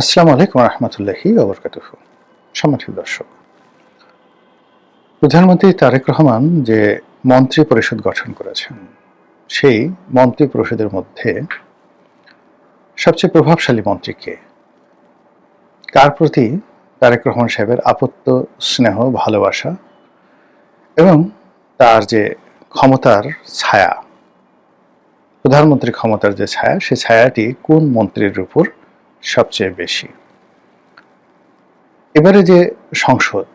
আসসালামু আলাইকুম রহমতুল্লাহি ওবরকাতুহু। সম্মানিত দর্শক, প্রধানমন্ত্রী তারেক রহমান যে মন্ত্রী পরিষদ গঠন করেছেন, সেই মন্ত্রী পরিষদের মধ্যে সবচেয়ে প্রভাবশালী মন্ত্রী কে? কার প্রতি তারেক রহমান সাহেবের আপত্ত স্নেহ ভালোবাসা এবং তার যে ক্ষমতার ছায়া, প্রধানমন্ত্রী ক্ষমতার যে ছায়া, সেই ছায়াটি কোন মন্ত্রীর উপর সবচেয়ে বেশি? এবারে যে সংসদ,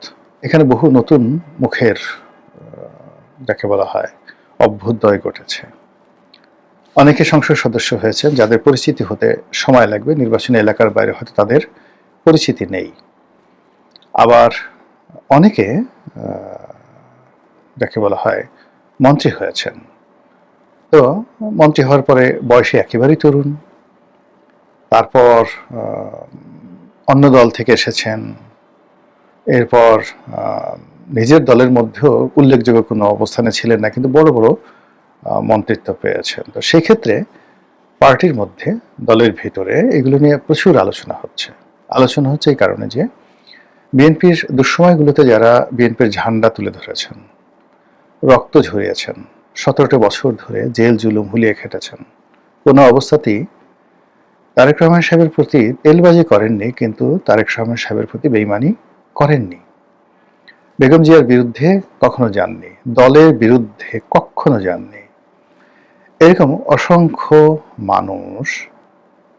এখানে বহু নতুন মুখের যাকে বলা হয় অভ্যুদয় ঘটেছে। অনেকে সংসদ সদস্য হয়েছেন যাদের পরিচিতি হতে সময় লাগবে, নির্বাচনী এলাকার বাইরে হয়তো তাদের পরিচিতি নেই। আবার অনেকে যাকে বলা হয় মন্ত্রী হয়েছেন, তো মন্ত্রী হওয়ার পরে বয়সে একেবারেই তরুণ, তারপর অন্য দল থেকে এসেছেন, এরপর নিজের দলের মধ্যেও উল্লেখযোগ্য কোনো অবস্থানে ছিলেন না, কিন্তু বড় বড় মন্ত্রিত্ব পেয়েছেন। তো সেই ক্ষেত্রে পার্টির মধ্যে, দলের ভিতরে এগুলো নিয়ে প্রচুর আলোচনা হচ্ছে এই কারণে যে বিএনপির দুঃসময়গুলোতে যারা বিএনপির ঝান্ডা তুলে ধরেছেন, রক্ত ঝরিয়েছেন, 17টা বছর ধরে জেল জুলুম হুলিয়ে খেটেছেন, কোনো অবস্থাতেই তারেক রহমান সাহেবের প্রতি তেলবাজি করেননি, কিন্তু তারেক রহমান সাহেবের প্রতি বেইমানি করেননি। বেগম জিয়ার বিরুদ্ধে কখনো যাননি, দলের বিরুদ্ধে কখনো যাননি। এরকম অসংখ্য মানুষ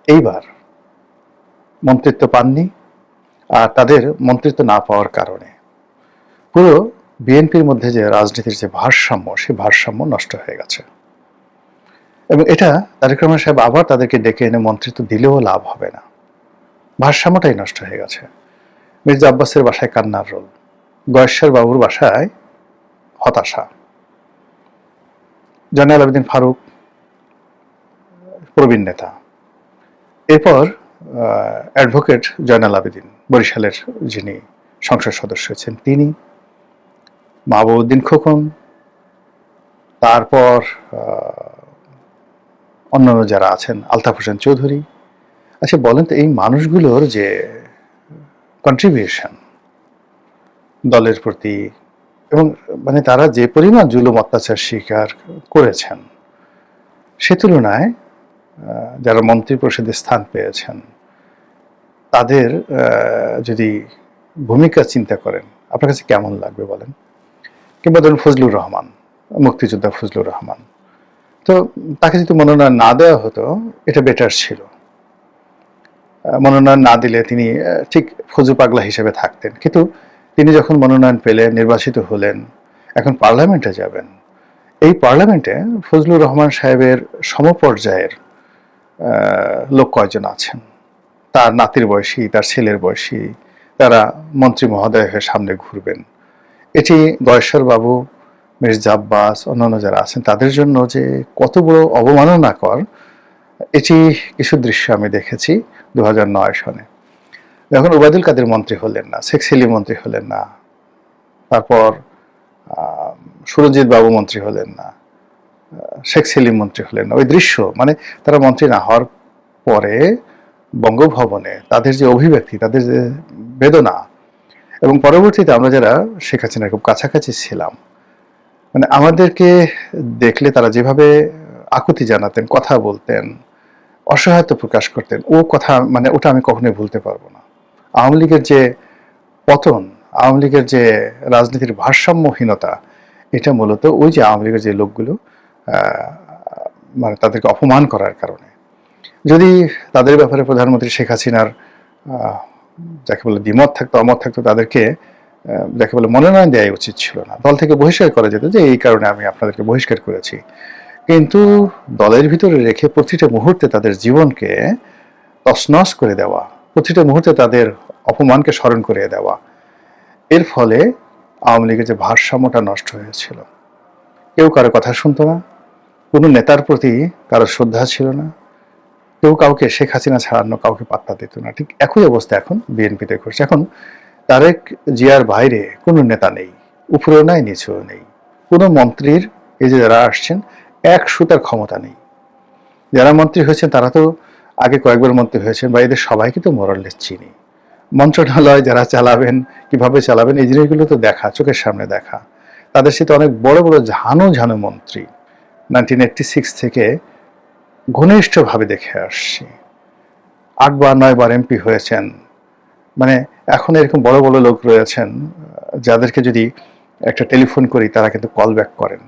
এইবার মন্ত্রিত্ব পাননি, আর তাদের মন্ত্রিত্ব না পাওয়ার কারণে পুরো বিএনপির মধ্যে যে রাজনীতির যে ভারসাম্য, সেই ভারসাম্য নষ্ট হয়ে গেছে। এবং এটা তারেক রহমান সাহেব আবার তাদেরকে ডেকে এনে মন্ত্রিত্ব দিলেও লাভ হবে না, ভারসাম্যটাই নষ্ট হয়ে গেছে। মির্জা আব্বাসের বাসায় কান্নার রোল, গয়েশ্বর বাবুর বাসায় হতাশা, জয়নাল আবেদিন ফারুক প্রবীণ নেতা, এরপর অ্যাডভোকেট জয়নাল আবেদিন বরিশালের যিনি সংসদ সদস্য হয়েছেন তিনি, মাহবুবউদ্দিন খোকন, তারপর অন্যান্য যারা আছেন, আলতাফ হোসেন চৌধুরী। আচ্ছা বলেন তো, এই মানুষগুলোর যে কন্ট্রিবিউশন দলের প্রতি, এবং মানে তারা যে পরিমাণ জুলুম অত্যাচার স্বীকার করেছেন, সে তুলনায় যারা মন্ত্রী পরিষদে স্থান পেয়েছেন তাদের যদি ভূমিকা চিন্তা করেন, আপনার কাছে কেমন লাগবে বলেন? কিংবা ধরুন ফজলুর রহমান, মুক্তিযোদ্ধা ফজলুর রহমান, তো তাকে যদি মনোনয়ন না দেওয়া হতো এটা বেটার ছিল। মনোনয়ন না দিলে তিনি ঠিক ফজু পাগলা হিসেবে থাকতেন, কিন্তু তিনি যখন মনোনয়ন পেলেন, নির্বাচিত হলেন, এখন পার্লামেন্টে যাবেন। এই পার্লামেন্টে ফজলুর রহমান সাহেবের সমপর্যায়ের লোক কয়জন আছেন? তার নাতির বয়সী, তার ছেলের বয়সী, তারা মন্ত্রী মহোদয় হয়ে সামনে ঘুরবেন। এটি গয়েশ্বর বাবু, মির্জা আব্বাস, অন্যান্য যারা আছেন তাদের জন্য যে কত বড় অবমাননাকর, এটি কিছু দৃশ্য আমি দেখেছি 2009 সনে। যখন ওবায়দুল কাদের মন্ত্রী হলেন না, শেখ সেলিম মন্ত্রী হলেন না, তারপর সুরজিৎ বাবু মন্ত্রী হলেন না, শেখ সেলিম মন্ত্রী হলেন না, ওই দৃশ্য, মানে তারা মন্ত্রী না হওয়ার পরে বঙ্গভবনে তাদের যে অভিব্যক্তি, তাদের যে বেদনা, এবং পরবর্তীতে আমরা যারা শেখ হাসিনার খুব কাছাকাছি ছিলাম, মানে আমাদেরকে দেখলে তারা যেভাবে আকুতি জানাতেন, কথা বলতেন, অসহায়ত্ব প্রকাশ করতেন, ও কথা মানে ওটা আমি কখনোই ভুলতে পারবো না। আওয়ামী লীগের যে পতন, আওয়ামী লীগের যে রাজনীতির ভারসাম্যহীনতা, এটা মূলত ওই যে আওয়ামী লীগের যে লোকগুলো মানে তাদেরকে অপমান করার কারণে। যদি তাদের ব্যাপারে প্রধানমন্ত্রী শেখ হাসিনার যাকে বলে দ্বিমত থাকতো, অমত থাকতো, তাদেরকে যাকে বলে মনোনয়ন দেওয়া উচিত ছিল না, দল থেকে বহিষ্কার করা যেত, যে এই কারণে আমি আপনাদেরকে বহিষ্কার করেছি। কিন্তু দলের ভিতরে রেখে প্রতিটা মুহূর্তে তাদের জীবনকে তছনছ করে দেওয়া, প্রতিটা মুহূর্তে তাদের অপমানকে স্মরণ করিয়ে দেওয়া, এর ফলে আওয়ামী লীগের যে ভারসাম্যটা নষ্ট হয়েছিল। কেউ কারো কথা শুনতো না, কোনো নেতার প্রতি কারো শ্রদ্ধা ছিল না, কেউ কাউকে শেখ হাসিনা ছাড়ানো কাউকে পাত্তা দিত না। ঠিক একই অবস্থা এখন বিএনপিতে ঘটছে। এখন তারেক জিয়ার বাইরে কোনো নেতা নেই, উপরেও নাই নিচেও নেই। কোনো মন্ত্রীর, এই যে যারা আসছেন, এক সুতার ক্ষমতা নেই। যারা মন্ত্রী হয়েছেন তারা তো আগে কয়েকবার মন্ত্রী হয়েছেন, বা এদের সবাইকে তো মোরাললেস চিনি। মন্ত্রণালয় যারা চালাবেন, কিভাবে চালাবেন, এই জিনিসগুলো তো দেখা, চোখের সামনে দেখা। তাদের সাথে অনেক বড় বড় ঝানু ঝানু মন্ত্রী 1986 থেকে ঘনিষ্ঠভাবে দেখে আসছি। 8 বার 9 বার এমপি হয়েছেন। মানে এখন এরকম বড় বড় লোক রয়েছেন যাদেরকে যদি একটা টেলিফোন করি তারা কিন্তু কল ব্যাক করেন।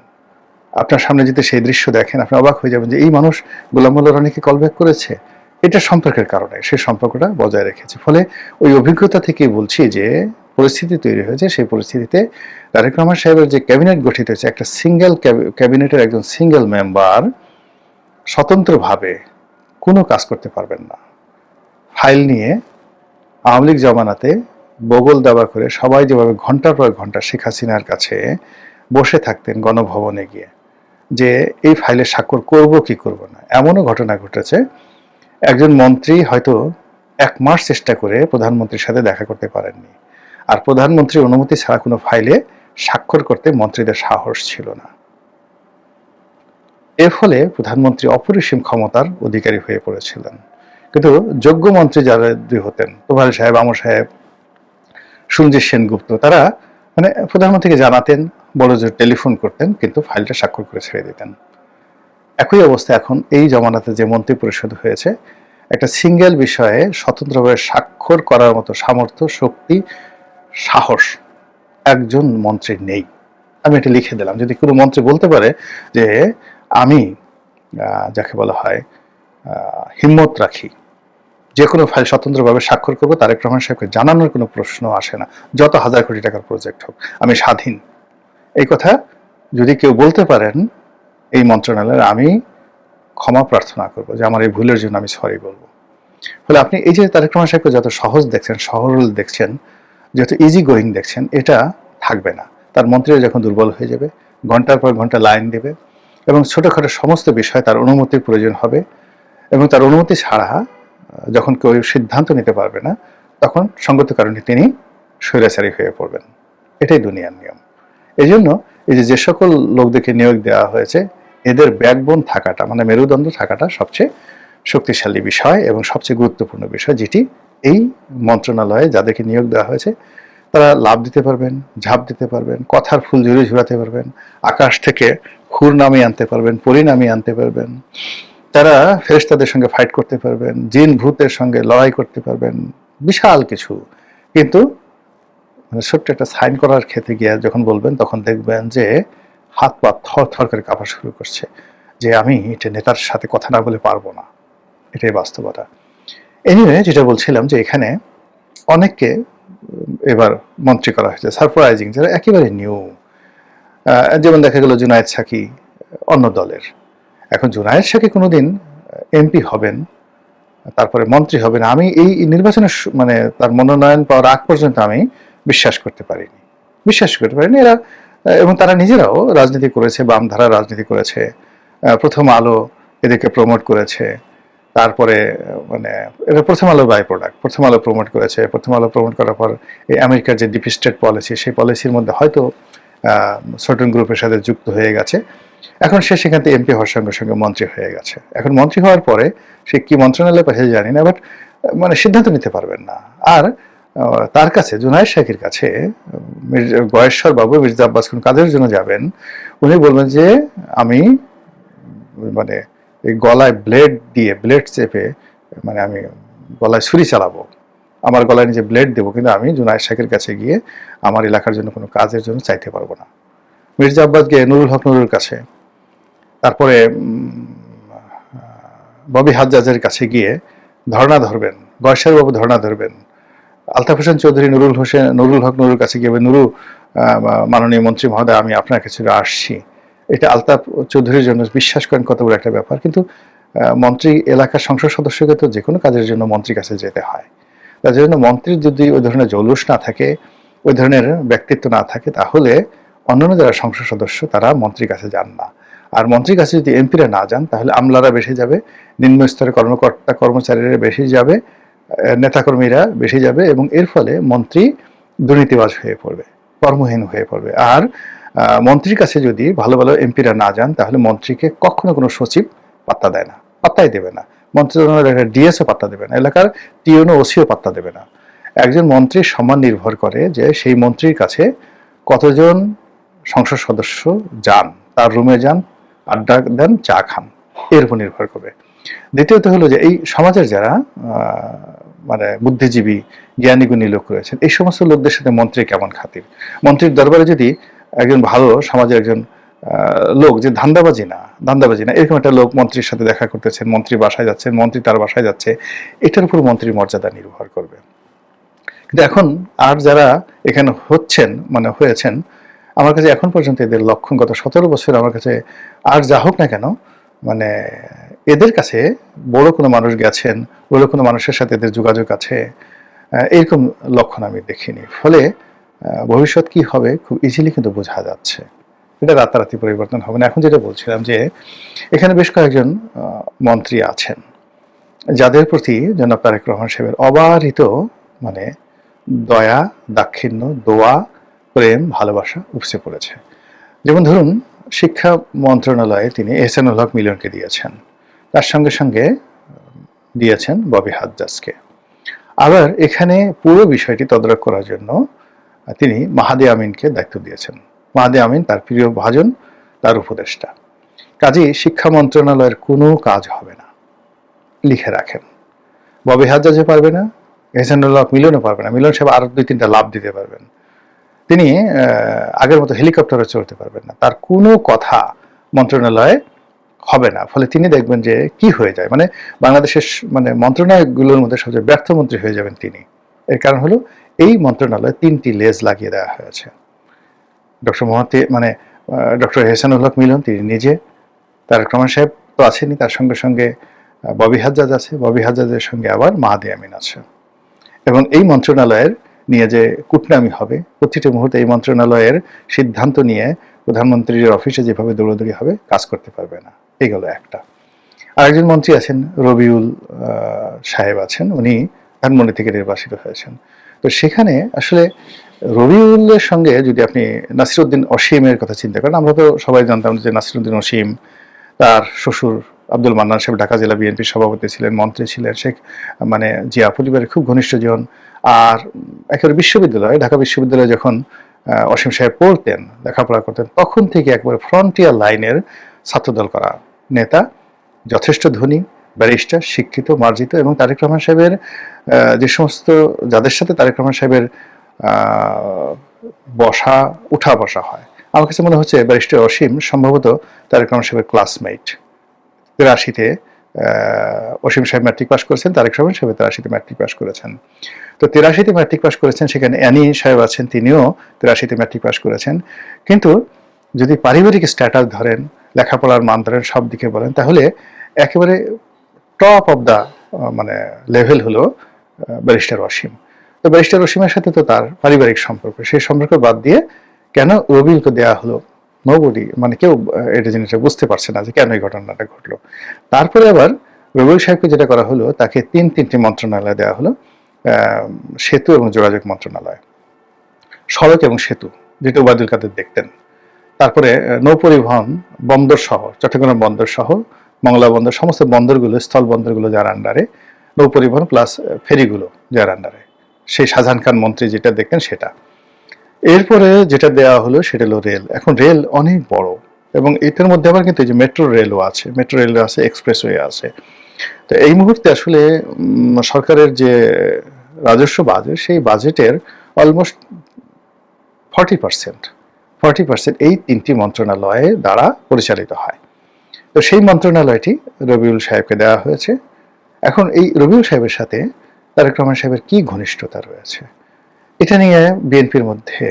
আপনার সামনে যদি সেই দৃশ্য দেখেন আপনি অবাক হয়ে যাবেন যে এই মানুষ গোলাম মোল্লা রনিকে কল ব্যাক করেছে। এটা সম্পর্কের কারণে সেই সম্পর্কটা বজায় রেখেছে। ফলে ওই অভিজ্ঞতা থেকেই বলছি যে পরিস্থিতি তৈরি হয়েছে, সেই পরিস্থিতিতে তারেক রহমান সাহেবের যে ক্যাবিনেট গঠিত হয়েছে, একটা সিঙ্গেল ক্যাবিনেটের একজন সিঙ্গেল মেম্বার স্বতন্ত্রভাবে কোনো কাজ করতে পারবেন না। ফাইল নিয়ে আওয়ামী লীগ জমানাতে বগল দাবা করে সবাই যেভাবে ঘন্টার পর ঘন্টা শেখ হাসিনার কাছে বসে থাকতেন গণভবনে গিয়ে, যে এই ফাইলে স্বাক্ষর করব কি করব না। এমনও ঘটনা ঘটেছে একজন মন্ত্রী হয়তো 1 মাস চেষ্টা করে প্রধানমন্ত্রীর সাথে দেখা করতে পারেননি, আর প্রধানমন্ত্রীর অনুমতি ছাড়া কোনো ফাইলে স্বাক্ষর করতে মন্ত্রীদের সাহস ছিল না। এর ফলে প্রধানমন্ত্রী অপরিসীম ক্ষমতার অধিকারী হয়ে পড়েছিলেন। কিন্তু যোগ্য মন্ত্রী যারা হতেন, তোভাল সাহেব, আমর সাহেব, সঞ্জিত সেনগুপ্ত, তারা মানে প্রধানমন্ত্রীকে জানাতেন, বড় জোর টেলিফোন করতেন, কিন্তু ফাইলটা স্বাক্ষর করে ছেড়ে দিতেন। একই অবস্থা এখন এই জমানাতে যে মন্ত্রী পরিষদ হয়েছে, একটা সিঙ্গেল বিষয়ে স্বতন্ত্রভাবে স্বাক্ষর করার মতো সামর্থ্য, শক্তি, সাহস একজন মন্ত্রীর নেই। আমি এটা লিখে দিলাম। যদি কোনো মন্ত্রী বলতে পারে যে আমি যাকে বলা হয় হিম্মত রাখি, যে কোনো ফাইল স্বতন্ত্রভাবে স্বাক্ষর করবো, তারেক রহমান সাহেবকে জানানোর কোনো প্রশ্ন আসে না, যত হাজার কোটি টাকার প্রজেক্ট হোক, আমি স্বাধীন। এই কথা যদি কেউ বলতে পারেন এই মন্ত্রণালয়ের, আমি ক্ষমা প্রার্থনা করবো, যে আমার এই ভুলের জন্য আমি সরি বলবো। ফলে আপনি এই যে তারেক রহমান সাহেবকে যত সহজ দেখছেন, সরল দেখছেন, যত ইজি গোয়িং দেখছেন, এটা থাকবে না। তার মন্ত্রীরা যখন দুর্বল হয়ে যাবে, ঘন্টার পর ঘন্টা লাইন দেবে, এবং ছোটখাটো সমস্ত বিষয় তার অনুমতির প্রয়োজন হবে, এবং তার অনুমতি ছাড়া যখন কেউ সিদ্ধান্ত নিতে পারবে না, তখন সঙ্গত কারণে তিনি স্বৈরাচারী হয়ে পড়বেন। এটাই দুনিয়ার নিয়ম। এই জন্য এই যে সকল লোকদেরকে নিয়োগ দেওয়া হয়েছে, এদের ব্যাকবোন থাকাটা, মানে মেরুদণ্ড থাকাটা সবচেয়ে শক্তিশালী বিষয় এবং সবচেয়ে গুরুত্বপূর্ণ বিষয়, যেটি এই মন্ত্রণালয়ে যাদেরকে নিয়োগ দেওয়া হয়েছে তারা লাভ দিতে পারবেন, ঝাঁপ দিতে পারবেন, কথার ফুল ঝুরাতে পারবেন, আকাশ থেকে হুর নামিয়ে আনতে পারবেন, পরি নামিয়ে আনতে পারবেন, তারা ফেরেশতাদের সঙ্গে ফাইট করতে পারবেন, জিন ভূতের সঙ্গে লড়াই করতে পারবেন, বিশাল কিছু। কিন্তু ছোট্ট একটা সাইন করার ক্ষেত্রে গিয়ে যখন বলবেন, তখন দেখবেন যে হাত পা থর থর করে কাঁপা শুরু করছে, যে আমি এটা নেতার সাথে কথা না বলে পারবো না। এটাই বাস্তবতা। এনিওয়ে, যেটা বলছিলাম যে এখানে অনেককে এবার মন্ত্রী করা হয়েছে, সারপ্রাইজিং, যারা একেবারে নিউ। যেমন দেখা গেল জুনায়েদ সাকি অন্য দলের, এখন জুনায়েদ সাকি কোনোদিন এমপি হবেন, তারপরে মন্ত্রী হবেন, আমি এই নির্বাচনের মানে তার মনোনয়ন পাওয়ার আগ পর্যন্ত আমি বিশ্বাস করতে পারিনি। এরা এবং তারা নিজেরাও রাজনীতি করেছে, বাম ধারা রাজনীতি করেছে, প্রথম আলো এদেরকে প্রমোট করেছে, তারপরে মানে এটা প্রথম আলো বাই প্রোডাক্ট, প্রথম আলো প্রমোট করেছে। প্রথম আলো প্রমোট করার পর এই আমেরিকার যে ডিপ স্টেট পলিসি, সেই পলিসির মধ্যে হয়তো সার্টেন গ্রুপের সাথে যুক্ত হয়ে গেছে। এখন সে সেখান থেকে এমপি হওয়ার সঙ্গে সঙ্গে মন্ত্রী হয়ে গেছে। এখন মন্ত্রী হওয়ার পরে সে কি মন্ত্রণালয়ে পাঠিয়ে জানি না, বাট মানে সিদ্ধান্ত নিতে পারবেন না। আর তার কাছে, জুনায়েদ সাকির কাছে গয়েশ্বর বাবু, মির্জা আব্বাস কোন কাজের জন্য যাবেন, উনি বলবেন যে আমি মানে এই গলায় ব্লেড চেপে, মানে আমি গলায় ছুরি চালাবো, আমার গলায় নিজে ব্লেড দেবো, কিন্তু আমি জুনায়েদ সাকির কাছে গিয়ে আমার এলাকার জন্য কোনো কাজের জন্য চাইতে পারবো না। মির্জা আব্বাস গিয়ে নুরুল হক নুরুর কাছে, তারপরে ববি হাজ্জাজের কাছে গিয়ে ধর্ণা ধরবেন, গয়েশ্বর বাবু ধর্ণা ধরবেন, আলতাফ হোসেন চৌধুরী নুরুল হক নুরুর কাছে গিয়ে, নুরু মাননীয় মন্ত্রী মহোদয়, আমি আপনার কাছে আসছি। এটা আলতাফ চৌধুরীর জন্য বিশ্বাস করেন কত বড় একটা ব্যাপার। কিন্তু মন্ত্রী এলাকার সংসদ সদস্যকে তো যে কোনো কাজের জন্য মন্ত্রীর কাছে যেতে হয়। তার জন্য মন্ত্রীর যদি ওই ধরনের জৌলুস না থাকে, ওই ধরনের ব্যক্তিত্ব না থাকে, তাহলে অন্যান্য যারা সংসদ সদস্য তারা মন্ত্রীর কাছে যান না। আর মন্ত্রীর কাছে যদি এমপিরা না যান, তাহলে আমলারা বেশি যাবে, নিম্ন স্তরের কর্মকর্তা কর্মচারীরা বেশি যাবে, নেতাকর্মীরা বেশি যাবে, এবং এর ফলে মন্ত্রী দুর্নীতিবাজ হয়ে পড়বে, কর্মহীন হয়ে পড়বে। আর মন্ত্রীর কাছে যদি ভালো ভালো এমপিরা না যান, তাহলে মন্ত্রীকে কখনো কোনো সচিব পাত্তা দেয় না, পাত্তাই দেবে না। মন্ত্রণালয়ের একটা ডিএসও পাত্তা দেবে না, এলাকার টিওনো ওসিও পাত্তা দেবে না। একজন মন্ত্রীর সম্মান নির্ভর করে যে সেই মন্ত্রীর কাছে কতজন সংসদ সদস্য যান, তার রুমে যান, আড্ডা দেন, চা খান, এর উপর নির্ভর করবে। দ্বিতীয়ত হলো যে এই সমাজের যারা মানে বুদ্ধিজীবী জ্ঞানী গুণী লোক রয়েছেন, এই সমস্ত লোকদের সাথে মন্ত্রী কেমন খাতির। মন্ত্রীর দরবারে যদি একজন ভালো সমাজের একজন লোক, যে ধান্দাবাজি না এরকম একটা লোক মন্ত্রীর সাথে দেখা করতেছেন, মন্ত্রী বাসায় যাচ্ছেন, মন্ত্রী তার বাসায় যাচ্ছে, এটার উপর মন্ত্রীর মর্যাদা নির্ভর করবে। কিন্তু এখন আর যারা এখানে হয়েছেন, আমার কাছে এখন পর্যন্ত এদের লক্ষণ গত 17 বছর আমার কাছে আর যা হোক না কেন, মানে এদের কাছে বড় কোনো মানুষ গেছেন, বড় কোনো মানুষের সাথে এদের যোগাযোগ আছে, এরকম লক্ষণ আমি দেখিনি। ফলে ভবিষ্যৎ কি হবে খুব ইজিলি কিন্তু বোঝা যাচ্ছে, এটা রাতারাতি পরিবর্তন হবে না। এখন যেটা বলছিলাম যে এখানে বেশ কয়েকজন মন্ত্রী আছেন যাদের প্রতি জনাব তারেক রহমান সাহেবের অবারিত মানে দয়া, দাক্ষিণ্য, দোয়া, প্রেম, ভালোবাসা উপচে পড়েছে। যেমন ধরুন, শিক্ষা মন্ত্রণালয়ে তিনি এহসানুল হক মিলনকে দিয়েছেন, তার সঙ্গে সঙ্গে দিয়েছেন ববি হাজ্জাজকে। আবার এখানে পুরো বিষয়টি তদারক করার জন্য তিনি মাহাদি আমিনকে দায়িত্ব দিয়েছেন। মাহাদি আমিন তার প্রিয় ভাজন, তার উপদেষ্টা। কাজেই শিক্ষা মন্ত্রণালয়ের কোনো কাজ হবে না, লিখে রাখেন। ববি হাজ্জাজও পারবে না, এহসানুল হক মিলনও পারবে না। মিলন সাহেব আরো 2-3টা লাভ দিতে পারবেন, তিনি আগের মতো হেলিকপ্টারে চলতে পারবেন না, তার কোনো কথা মন্ত্রণালয়ে হবে না। ফলে তিনি দেখবেন যে কি হয়ে যায়, মানে বাংলাদেশের মানে মন্ত্রণালয়গুলোর মধ্যে সবচেয়ে ব্যর্থ মন্ত্রী হয়ে যাবেন তিনি। এর কারণ হলো এই মন্ত্রণালয়ে 3টি লেজ লাগিয়ে দেওয়া হয়েছে। ডক্টর এহসানুল হক মিলন তিনি নিজে, তারেক রহমান সাহেব তো আছেনই, তার সঙ্গে সঙ্গে ববি হাজ্জাজ আছে, ববি হাজ্জাজের সঙ্গে আবার মাহাদি আমিন আছে। এবং এই মন্ত্রণালয়ের নিয়ে যে কুটনামি হবে, প্রতিটি মুহূর্তে এই মন্ত্রণালয়ের সিদ্ধান্ত নিয়ে প্রধানমন্ত্রীর অফিসে যেভাবে দৌড়াদৌড়ি হবে, কাজ করতে পারবে না। এই গেল একটা। আরেকজন মন্ত্রী আছেন, রবিউল সাহেব আছেন, উনি ধানমন্ডি থেকে নির্বাচিত হয়েছেন। তো সেখানে আসলে রবিউলের সঙ্গে যদি আপনি নাসিরউদ্দিন অসীমের কথা চিন্তা করেন, আমরা তো সবাই জানতাম যে নাসিরউদ্দিন অসীম, তার শ্বশুর আব্দুল মান্নান সাহেব ঢাকা জেলা বিএনপির সভাপতি ছিলেন, মন্ত্রী ছিলেন, শেখ মানে জিয়া পরিবারের খুব ঘনিষ্ঠ জন। আর একেবারে বিশ্ববিদ্যালয়ে, ঢাকা বিশ্ববিদ্যালয়ে যখন অসীম সাহেব পড়তেন, লেখাপড়া করতেন, তখন থেকে একবারে ফ্রন্টিয়ার লাইনের ছাত্রদল করা নেতা, যথেষ্ট ধনী, ব্যারিস্টার, শিক্ষিত, মার্জিত। এবং তারেক রহমান সাহেবের যে সমস্ত যাদের সাথে তারেক রহমান সাহেবের উঠা বসা হয়, আমার কাছে মনে হচ্ছে ব্যারিস্টার অসীম সম্ভবত তারেক রহমান সাহেবের ক্লাসমেট। 83-তে অসীম সাহেব ম্যাট্রিক পাস করেছেন, তারেক রহমান সাহেব 83-তে ম্যাট্রিক পাস করেছেন। তো 83-তে ম্যাট্রিক পাস করেছেন, সেখানে অ্যানি সাহেব আছেন, তিনিও 83-তে ম্যাট্রিক পাস করেছেন। কিন্তু যদি পারিবারিক স্ট্যাটাস ধরেন, লেখাপড়ার মান ধরেন, সব দিকে বলেন, তাহলে একেবারে টপ অফ দ্য মানে লেভেল হলো ব্যারিস্টার অসীম। তো ব্যারিস্টার অসীমের সাথে তো তার পারিবারিক সম্পর্ক, সেই সম্পর্ক বাদ দিয়ে কেন রবিউলকে দেওয়া হলো, নোবডি মানে কেউ এটা জিনিসটা বুঝতে পারছে না যে কেন এই ঘটনাটা ঘটলো। তারপরে আবার রবিউল সাহেবকে যেটা করা হলো, তাকে তিনটি মন্ত্রণালয় দেওয়া হলো, সেতু এবং যোগাযোগ মন্ত্রণালয়, সড়ক এবং সেতু যেটা ওবায়দুল কাদের দেখতেন, তারপরে নৌপরিবহন, বন্দর সহ, চট্টগ্রাম বন্দর সহ মংলা বন্দর, সমস্ত বন্দরগুলো, স্থল বন্দরগুলো যার আন্ডারে, নৌপরিবহন প্লাস ফেরিগুলো যার আন্ডারে, সেই শাহজাহান খান মন্ত্রী যেটা দেখতেন সেটা। এরপরে যেটা দেওয়া হলো সেটা হলো রেল। এখন রেল অনেক বড়, এবং এটার মধ্যে আবার কিন্তু যে মেট্রো রেলও আছে, মেট্রো রেল আছে, এক্সপ্রেসওয়ে আছে। তো এই মুহূর্তে আসলে সরকারের যে রাজস্ব বাজেট, সেই বাজেটের অলমোস্ট 40% এই 3টি মন্ত্রণালয় দ্বারা পরিচালিত হয়। তো সেই মন্ত্রণালয়টি রবিউল সাহেবকে দেওয়া হয়েছে। এখন এই রবিউল সাহেবের সাথে তারেক রহমান সাহেবের কি ঘনিষ্ঠতা রয়েছে, এটা নিয়ে বিএনপির মধ্যে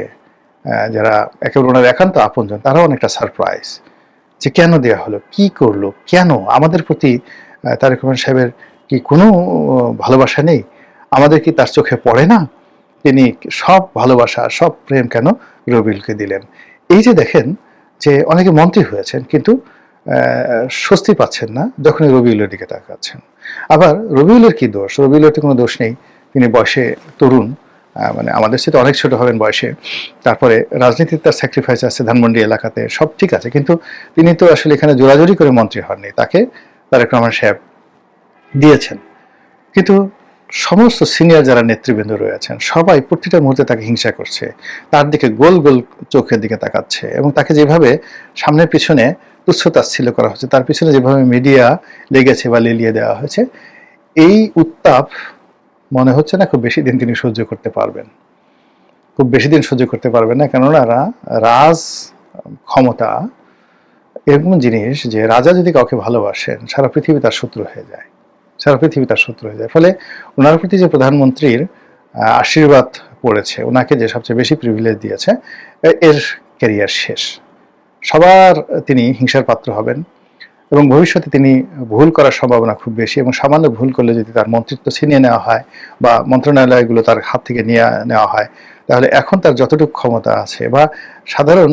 যারা একেবারে ওনার একান্ত আপনজন, তারাও অনেকটা সারপ্রাইজ যে কেন দেওয়া হলো, কি করলো, কেন আমাদের প্রতি তারেক রহমান সাহেবের কি কোনো ভালোবাসা নেই, আমাদের কি তার চোখে পড়ে না, তিনি সব ভালোবাসা, সব প্রেম কেন রবিউলকে দিলেন। এই যে দেখেন যে অনেকে মন্ত্রী হয়েছেন কিন্তু স্বস্তি পাচ্ছেন না যখনই রবিউলের দিকে তাকাচ্ছেন। আবার রবিউলের কি দোষ? রবিউলের তো কোনো দোষ নেই, তিনি বয়সে তরুণ, মানে আমাদের সাথে অনেক ছোট হবেন বয়সে, তারপরে রাজনীতির তার স্যাক্রিফাইস আছে, ধানমন্ডি এলাকাতে সব ঠিক আছে, কিন্তু তিনি তো আসলে এখানে জোরাজোরি করে মন্ত্রী হননি, তাকে তারেক রহমান সাহেব দিয়েছেন, কিন্তু সমস্ত সিনিয়র যারা নেতৃবৃন্দ রয়েছেন সবাই প্রতিটা মুহূর্তে তাকে হিংসা করছে, তার দিকে গোল গোল চোখের দিকে তাকাচ্ছে, এবং তাকে যেভাবে সামনে পিছনে তুচ্ছ-তাচ্ছিল্য করা হচ্ছে, তার পিছনে যেভাবে মিডিয়া লেগেছে বা লেলিয়ে দেওয়া হয়েছে, এই উত্তাপ মনে হচ্ছে না খুব বেশি দিন তিনি সহ্য করতে পারবেন। খুব বেশি দিন সহ্য করতে পারবেন না, কেননা রাজ ক্ষমতা এরকম জিনিস যে রাজা যদি কাউকে ভালোবাসেন সারা পৃথিবী তার শত্রু হয়ে যায়, সারা পৃথিবী তার শত্রু হয়ে যায়। ফলে ওনার প্রতি যে প্রধানমন্ত্রীর আশীর্বাদ পড়েছে, ওনাকে যে সবচেয়ে বেশি প্রিভিলেজ দিয়েছে, এর ক্যারিয়ার শেষ। সবার তিনি হিংসার পাত্র হবেন, এবং ভবিষ্যতে তিনি ভুল করার সম্ভাবনা খুব বেশি, এবং সামান্য ভুল করলে যদি তার মন্ত্রিত্ব ছিনিয়ে নেওয়া হয় বা মন্ত্রণালয়গুলো তার হাত থেকে নিয়ে নেওয়া হয়, তাহলে এখন তার যতটুকু ক্ষমতা আছে, বা সাধারণ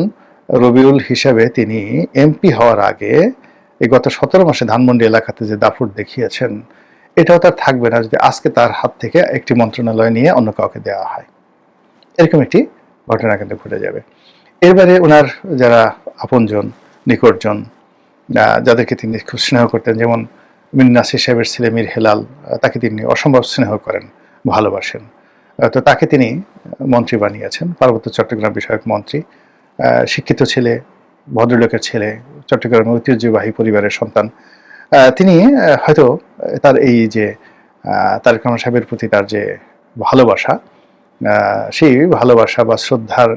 রবিউল হিসাবে তিনি এমপি হওয়ার আগে এই গত 17 মাসে ধানমন্ডি এলাকাতে যে দাপট দেখিয়েছেন, এটাও তার থাকবে না যদি আজকে তার হাত থেকে একটি মন্ত্রণালয় নিয়ে অন্য কাউকে দেওয়া হয়। এরকম একটি ঘটনা কিন্তু ঘটে যাবে। এরবারে ওনার যারা আপনজন, নিকটজন, যাদেরকে তিনি খুব স্নেহ করতেন, যেমন মীর নাসির সাহেবের ছেলে মীর হেলাল, তাকে তিনি অসম্ভব স্নেহ করেন, ভালোবাসেন। তো তাকে তিনি মন্ত্রী বানিয়েছেন, পার্বত্য চট্টগ্রাম বিষয়ক মন্ত্রী। শিক্ষিত ছেলে, ভদ্রলোকের ছেলে, চট্টগ্রামের ঐতিহ্যবাহী পরিবারের সন্তান। তিনি হয়তো তার এই যে তারেক রহমান সাহেবের প্রতি তার যে ভালোবাসা, সেই ভালোবাসা বা শ্রদ্ধার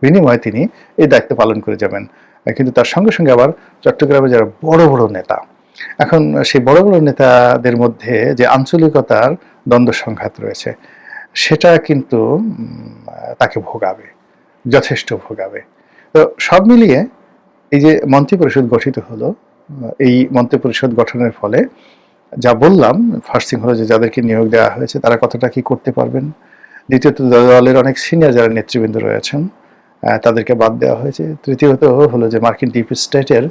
বিনিময়ে তিনি এই দায়িত্ব পালন করে যাবেন। কিন্তু তার সঙ্গে সঙ্গে আবার চট্টগ্রামে যারা বড় বড় নেতা, এখন সেই বড় বড় নেতাদের মধ্যে যে আঞ্চলিকতার দ্বন্দ্ব সংঘাত রয়েছে, সেটা কিন্তু তাকে ভোগাবে, যথেষ্ট ভোগাবে। তো সব মিলিয়ে এই যে মন্ত্রিপরিষদ গঠিত হলো, এই মন্ত্রিপরিষদ গঠনের ফলে যা বললাম, ফার্স্ট থিং হলো যে যাদেরকে নিয়োগ দেওয়া হয়েছে তারা কতটা কি করতে পারবেন। দ্বিতীয়ত, দলের অনেক সিনিয়র যারা নেতৃবৃন্দ রয়েছেন তাদেরকে বাদ দেওয়া হয়েছে। তৃতীয়ত হলো যে মার্কিন ডিপ স্টেটের